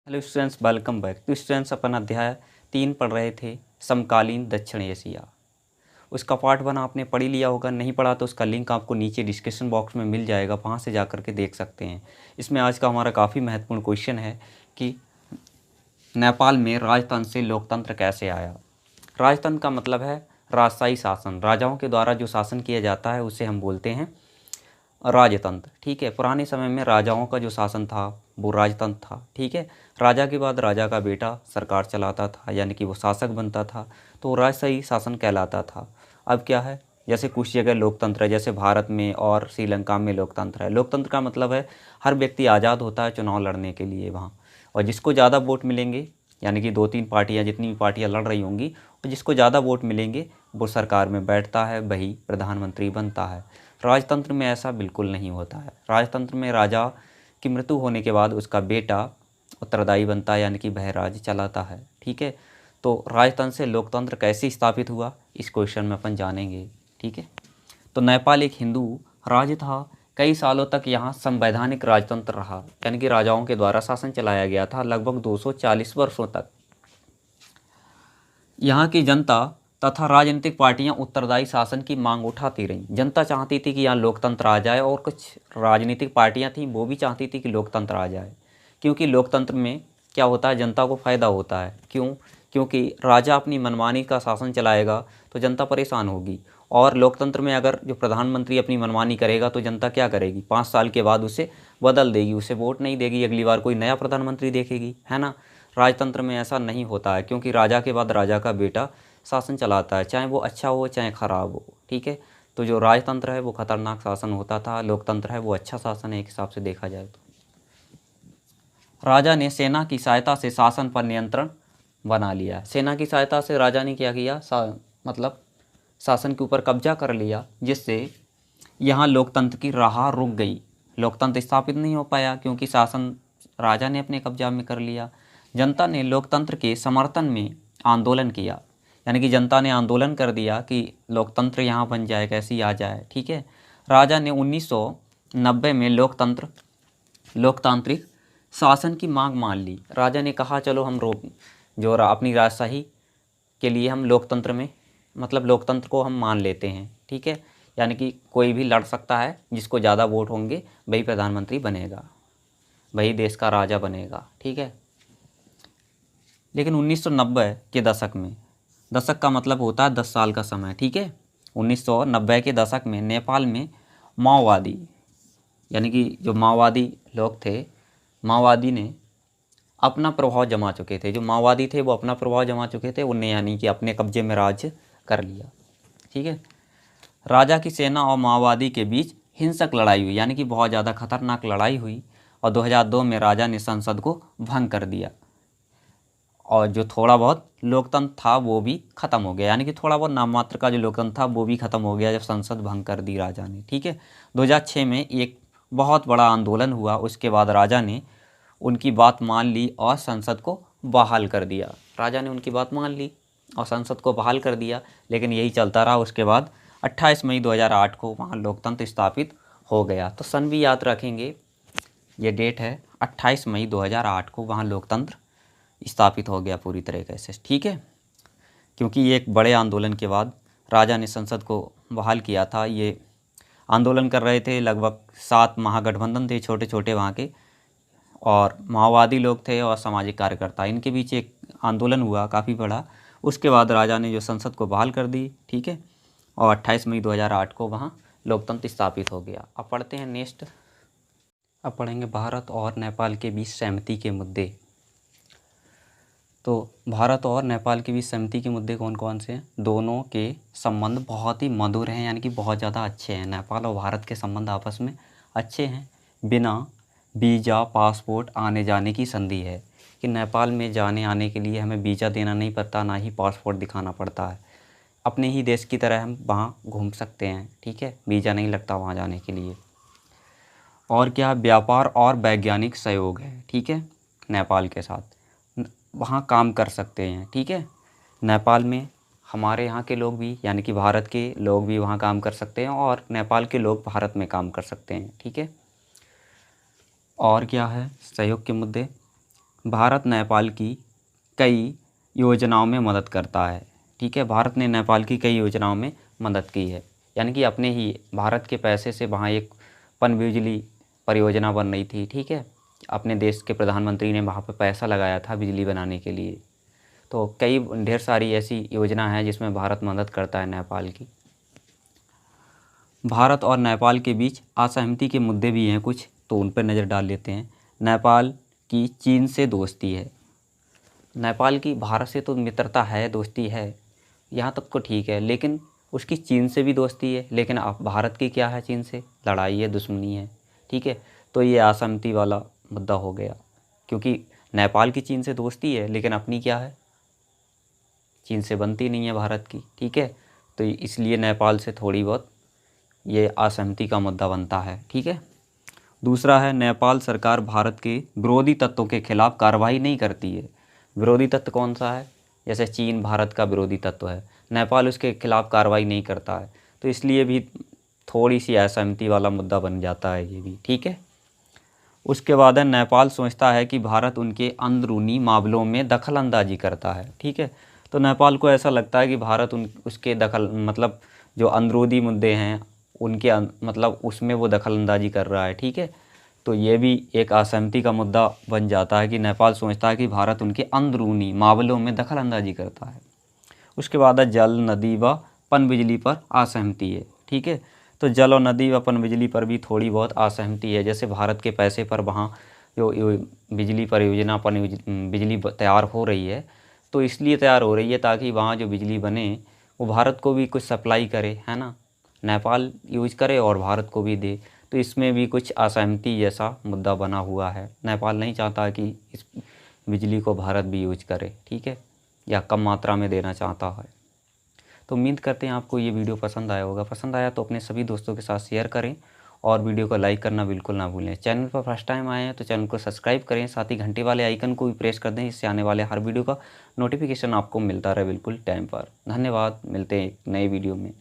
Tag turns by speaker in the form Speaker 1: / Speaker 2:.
Speaker 1: Hello students, welcome back. तो students, अपन अध्याय 3 पढ़ रहे थे, समकालीन दक्षिण एशिया। उसका पार्ट 1 आपने पढ़ ही लिया होगा। नहीं पढ़ा तो उसका लिंक आपको नीचे डिस्क्रिप्शन बॉक्स में मिल जाएगा, वहाँ से जा कर के देख सकते हैं। इसमें आज का हमारा काफ़ी महत्वपूर्ण क्वेश्चन है कि नेपाल में राजतंत्र से लोकतंत्र कैसे आया। राजतंत्र का मतलब है राजशाही शासन, राजाओं के द्वारा जो शासन किया जाता है उसे हम बोलते हैं राजतंत्र। ठीक है, पुराने समय में राजाओं का जो शासन था वो राजतंत्र था। ठीक है, राजा के बाद राजा का बेटा सरकार चलाता था, यानी कि वो शासक बनता था, तो राजशाही शासन कहलाता था। अब क्या है, जैसे कुछ जगह लोकतंत्र है, जैसे भारत में और श्रीलंका में लोकतंत्र है। लोकतंत्र का मतलब है हर व्यक्ति आज़ाद होता है चुनाव लड़ने के लिए वहाँ, और जिसको ज़्यादा वोट मिलेंगे, यानी कि 2-3 पार्टियाँ, जितनी भी पार्टियाँ लड़ रही होंगी, और जिसको ज़्यादा वोट मिलेंगे वो सरकार में बैठता है, वही प्रधानमंत्री बनता है। राजतंत्र में ऐसा बिल्कुल नहीं होता है। राजतंत्र में राजा की मृत्यु होने के बाद उसका बेटा उत्तरदायी बनता है, यानी कि वह राज्य चलाता है। ठीक है, तो राजतंत्र से लोकतंत्र कैसे स्थापित हुआ, इस क्वेश्चन में अपन जानेंगे। ठीक है, तो नेपाल एक हिंदू राज्य था। कई सालों तक यहाँ संवैधानिक राजतंत्र रहा, यानी कि राजाओं के द्वारा शासन चलाया गया था लगभग 240 वर्षों तक। यहाँ की जनता तथा राजनीतिक पार्टियां उत्तरदायी शासन की मांग उठाती रहीं। जनता चाहती थी कि यहाँ लोकतंत्र आ जाए, और कुछ राजनीतिक पार्टियां थीं वो भी चाहती थी कि लोकतंत्र आ जाए, क्योंकि लोकतंत्र में क्या होता है, जनता को फ़ायदा होता है। क्यों? क्योंकि राजा अपनी मनमानी का शासन चलाएगा तो जनता परेशान होगी, और लोकतंत्र में अगर जो प्रधानमंत्री अपनी मनमानी करेगा तो जनता क्या करेगी, 5 साल के बाद उसे बदल देगी, उसे वोट नहीं देगी, अगली बार कोई नया प्रधानमंत्री देखेगी, है ना। राजतंत्र में ऐसा नहीं होता है, क्योंकि राजा के बाद राजा का बेटा शासन चलाता है, चाहे वो अच्छा हो चाहे ख़राब हो। ठीक है, तो जो राजतंत्र है वो खतरनाक शासन होता था, लोकतंत्र है वो अच्छा शासन है एक हिसाब से देखा जाए तो। राजा ने सेना की सहायता से शासन पर नियंत्रण बना लिया। सेना की सहायता से राजा ने क्या किया, मतलब शासन के ऊपर कब्जा कर लिया, जिससे यहाँ लोकतंत्र की राह रुक गई। लोकतंत्र स्थापित नहीं हो पाया क्योंकि शासन राजा ने अपने कब्जा में कर लिया। जनता ने लोकतंत्र के समर्थन में आंदोलन किया, यानी कि जनता ने आंदोलन कर दिया कि लोकतंत्र यहाँ बन जाए, कैसे ही आ जाए। ठीक है, राजा ने 1990 में लोकतांत्रिक शासन की मांग मान ली। राजा ने कहा चलो हम अपनी राजशाही के लिए हम लोकतंत्र में, मतलब लोकतंत्र को हम मान लेते हैं। ठीक है, यानी कि कोई भी लड़ सकता है, जिसको ज़्यादा वोट होंगे वही प्रधानमंत्री बनेगा, वही देश का राजा बनेगा। ठीक है, लेकिन 1990 के दशक में, दशक का मतलब होता है 10 साल का समय। ठीक है, 1990 के दशक में नेपाल में माओवादी, यानी कि जो माओवादी लोग थे, माओवादी ने अपना प्रभाव जमा चुके थे। जो माओवादी थे वो अपना प्रभाव जमा चुके थे, उनने यानी कि अपने कब्जे में राज्य कर लिया। ठीक है, राजा की सेना और माओवादी के बीच हिंसक लड़ाई हुई, यानी कि बहुत ज़्यादा खतरनाक लड़ाई हुई, और 2002 में राजा ने संसद को भंग कर दिया, और जो थोड़ा बहुत लोकतंत्र था वो भी ख़त्म हो गया, यानी कि थोड़ा बहुत नाम मात्र का जो लोकतंत्र था वो भी ख़त्म हो गया जब संसद भंग कर दी राजा ने। ठीक है, 2006 में एक बहुत बड़ा आंदोलन हुआ, उसके बाद राजा ने उनकी बात मान ली और संसद को बहाल कर दिया। राजा ने उनकी बात मान ली और संसद को बहाल कर दिया, लेकिन यही चलता रहा। उसके बाद 28 मई 2008 को वहाँ लोकतंत्र स्थापित हो गया। तो सन भी याद रखेंगे, ये डेट है 28 मई 2008 को वहाँ लोकतंत्र स्थापित हो गया पूरी तरीके से। ठीक है, क्योंकि ये एक बड़े आंदोलन के बाद राजा ने संसद को बहाल किया था। ये आंदोलन कर रहे थे लगभग 7 महागठबंधन थे छोटे छोटे वहाँ के, और माओवादी लोग थे और सामाजिक कार्यकर्ता, इनके बीच एक आंदोलन हुआ काफ़ी बड़ा। उसके बाद राजा ने जो संसद को बहाल कर दी। ठीक है, और 28 मई 2008 को वहाँ लोकतंत्र स्थापित हो गया। अब पढ़ते हैं नेक्स्ट। अब पढ़ेंगे भारत और नेपाल के बीच सहमति के मुद्दे। तो भारत और नेपाल के बीच सहमति के मुद्दे कौन कौन से हैं? दोनों के संबंध बहुत ही मधुर हैं, यानी कि बहुत ज़्यादा अच्छे हैं। नेपाल और भारत के संबंध आपस में अच्छे हैं। बिना वीज़ा पासपोर्ट आने जाने की संधि है, कि नेपाल में जाने आने के लिए हमें वीज़ा देना नहीं पड़ता, ना ही पासपोर्ट दिखाना पड़ता है। अपने ही देश की तरह हम वहाँ घूम सकते हैं। ठीक है, वीज़ा नहीं लगता वहाँ जाने के लिए। और क्या, व्यापार और वैज्ञानिक सहयोग है। ठीक है, नेपाल के साथ वहाँ काम कर सकते हैं। ठीक है, नेपाल में हमारे यहाँ के लोग भी, यानी कि भारत के लोग भी वहाँ काम कर सकते हैं, और नेपाल के लोग भारत में काम कर सकते हैं। ठीक है, और क्या है सहयोग के मुद्दे? भारत नेपाल की कई योजनाओं में मदद करता है। ठीक है, भारत ने नेपाल की कई योजनाओं में मदद की है, यानी कि अपने ही भारत के पैसे से वहाँ एक पनबिजली परियोजना बन रही थी। ठीक है, अपने देश के प्रधानमंत्री ने वहाँ पर पैसा लगाया था बिजली बनाने के लिए। तो कई ढेर सारी ऐसी योजना है जिसमें भारत मदद करता है नेपाल की। भारत और नेपाल के बीच असहमति के मुद्दे भी हैं कुछ, तो उन पर नज़र डाल लेते हैं। नेपाल की चीन से दोस्ती है। नेपाल की भारत से तो मित्रता है, दोस्ती है, यहाँ तक तो ठीक है, लेकिन उसकी चीन से भी दोस्ती है। लेकिन अब भारत की क्या है, चीन से लड़ाई है, दुश्मनी है। ठीक है, तो ये असहमति वाला मुद्दा हो गया, क्योंकि नेपाल की चीन से दोस्ती है लेकिन अपनी क्या है, चीन से बनती नहीं है भारत की। ठीक है, तो इसलिए नेपाल से थोड़ी बहुत ये असहमति का मुद्दा बनता है। ठीक है, दूसरा है नेपाल सरकार भारत के विरोधी तत्वों के खिलाफ कार्रवाई नहीं करती है। विरोधी तत्व कौन सा है, जैसे चीन भारत का विरोधी तत्व है, नेपाल उसके खिलाफ कार्रवाई नहीं करता है, तो इसलिए भी थोड़ी सी असहमति वाला मुद्दा बन जाता है ये भी। ठीक है, उसके बाद है नेपाल सोचता है कि भारत उनके अंदरूनी मामलों में दखल अंदाजी करता है। ठीक है, तो नेपाल को ऐसा लगता है कि भारत उसके दखल मतलब जो अंदरूनी मुद्दे हैं उनके मतलब उसमें वो दखल अंदाजी कर रहा है। ठीक है, तो ये भी एक असहमति का मुद्दा बन जाता है कि नेपाल सोचता है कि भारत उनके अंदरूनी मामलों में दखल अंदाजी करता है। उसके बाद है जल, नदी व पनबिजली पर असहमति है। ठीक है, तो जल और नदी व पनबिजली पर भी थोड़ी बहुत असहमति है। जैसे भारत के पैसे पर वहाँ जो बिजली परियोजना बिजली तैयार हो रही है, तो इसलिए तैयार हो रही है ताकि वहाँ जो बिजली बने वो भारत को भी कुछ सप्लाई करे, है ना, नेपाल यूज करे और भारत को भी दे। तो इसमें भी कुछ असहमति जैसा मुद्दा बना हुआ है। नेपाल नहीं चाहता कि इस बिजली को भारत भी यूज करे। ठीक है, या कम मात्रा में देना चाहता है। तो उम्मीद करते हैं आपको ये वीडियो पसंद आया होगा। पसंद आया तो अपने सभी दोस्तों के साथ शेयर करें और वीडियो को लाइक करना बिल्कुल ना भूलें। चैनल पर फर्स्ट टाइम आए हैं तो चैनल को सब्सक्राइब करें, साथ ही घंटे वाले आइकन को भी प्रेस कर दें, इससे आने वाले हर वीडियो का नोटिफिकेशन आपको मिलता रहे बिल्कुल टाइम पर। धन्यवाद, मिलते हैं एक नए वीडियो में।